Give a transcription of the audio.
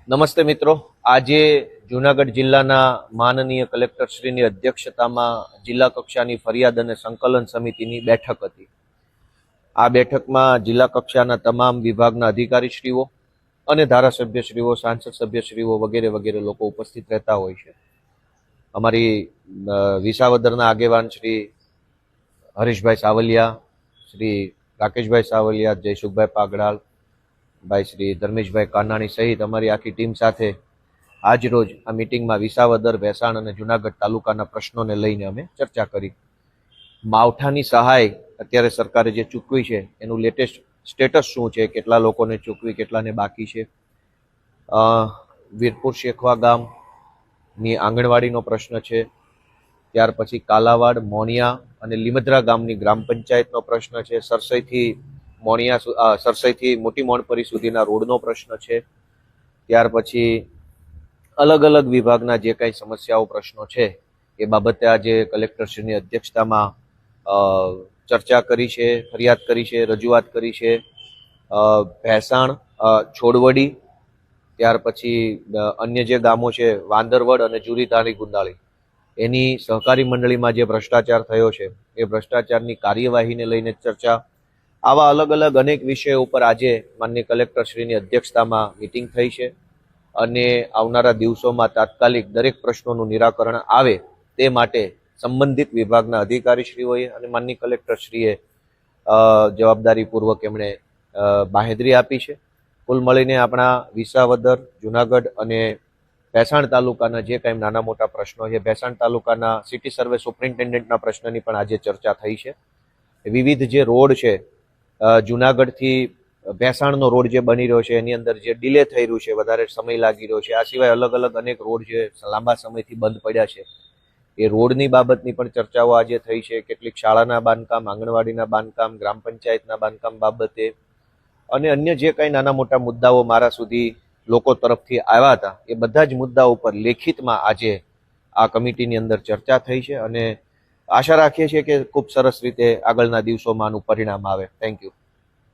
નમસ્તે મિત્રો, આજે જૂનાગઢ જિલ્લાના માનનીય કલેક્ટરશ્રીની અધ્યક્ષતામાં જિલ્લા કક્ષાની ફરિયાદ અને સંકલન સમિતિની બેઠક હતી. આ બેઠકમાં જિલ્લા કક્ષાના તમામ વિભાગના અધિકારીશ્રીઓ અને ધારાસભ્યશ્રીઓ, સાંસદ સભ્યશ્રીઓ વગેરે વગેરે લોકો ઉપસ્થિત રહેતા હોય છે. અમારી વિસાવદરના આગેવાન શ્રી હરીશભાઈ સાવલિયા, શ્રી રાકેશભાઈ સાવલિયા, જયસુખભાઈ પાગડાલ, ભાઈ શ્રી ધર્મેશભાઈ કાનાણી સહિત અમારી આખી ટીમ સાથે આજ રોજ આ મિટિંગમાં વિસાવદર, ભેસાણ અને જુનાગઢ તાલુકાના પ્રશ્નોને લઈને અમે ચર્ચા કરી. માવઠાની સહાય અત્યારે સરકારે જે ચૂકવી છે એનું લેટેસ્ટ સ્ટેટસ શું છે, કેટલા લોકોને ચૂકવી, કેટલાને બાકી છે. વીરપુર શેખવા ગામની આંગણવાડીનો પ્રશ્ન છે. ત્યાર પછી કાલાવાડ, મોણિયા અને લીમદ્રા ગામની ગ્રામ પંચાયતનો પ્રશ્ન છે. સરસઈથી મોટી મોણપરી સુધીના રોડનો પ્રશ્ન છે. ત્યાર પછી અલગ અલગ વિભાગના જે કાંઈ સમસ્યાઓ, પ્રશ્નો છે એ બાબતે આજે કલેક્ટરશ્રીની અધ્યક્ષતામાં ચર્ચા કરી છે, ફરિયાદ કરી છે, રજૂઆત કરી છે. ભેસાણ, છોડવડી, ત્યાર પછી અન્ય જે ગામો છે વાંદરવડ અને જુરી તાણી ગુંદાળી, એની સહકારી મંડળીમાં જે ભ્રષ્ટાચાર થયો છે એ ભ્રષ્ટાચારની કાર્યવાહીને લઈને ચર્ચા. આવા અલગ અલગ અનેક વિષયો ઉપર આજે માનનીય કલેક્ટરશ્રીની અધ્યક્ષતામાં મિટિંગ થઈ છે અને આવનારા દિવસોમાં તાત્કાલિક દરેક પ્રશ્નોનું નિરાકરણ આવે તે માટે સંબંધિત વિભાગના અધિકારીશ્રીઓએ અને માનનીય કલેક્ટરશ્રીએ જવાબદારીપૂર્વક એમણે બાહેધરી આપી છે. કુલ મળીને આપણા વિસાવદર, જુનાગઢ અને ભેસાણ તાલુકાના જે કાંઈ નાના મોટા પ્રશ્નો છે, ભેસાણ તાલુકાના સિટી સર્વે સુપ્રિન્ટેન્ડન્ટના પ્રશ્નની પણ આજે ચર્ચા થઈ છે. વિવિધ જે રોડ છે, જુનાગઢથી ભેસાણનો રોડ જે બની રહ્યો છે એની અંદર જે ડિલે થઈ રહ્યું છે, વધારે સમય લાગી રહ્યો છે. આ સિવાય અલગ અલગ અનેક રોડ જે લાંબા સમયથી બંધ પડ્યા છે એ રોડની બાબતની પણ ચર્ચાઓ આજે થઈ છે. કેટલીક શાળાના બાંધકામ, આંગણવાડીના બાંધકામ, ગ્રામ પંચાયતના બાંધકામ બાબતે અને અન્ય જે કાંઈ નાના મોટા મુદ્દાઓ મારા સુધી લોકો તરફથી આવ્યા હતા એ બધા જ મુદ્દાઓ પર લેખિતમાં આજે આ કમિટીની અંદર ચર્ચા થઈ છે અને આશા રાખીએ છીએ કે ખૂબ સરસ રીતે આગળના દિવસોમાં આનું પરિણામ આવે. Thank you.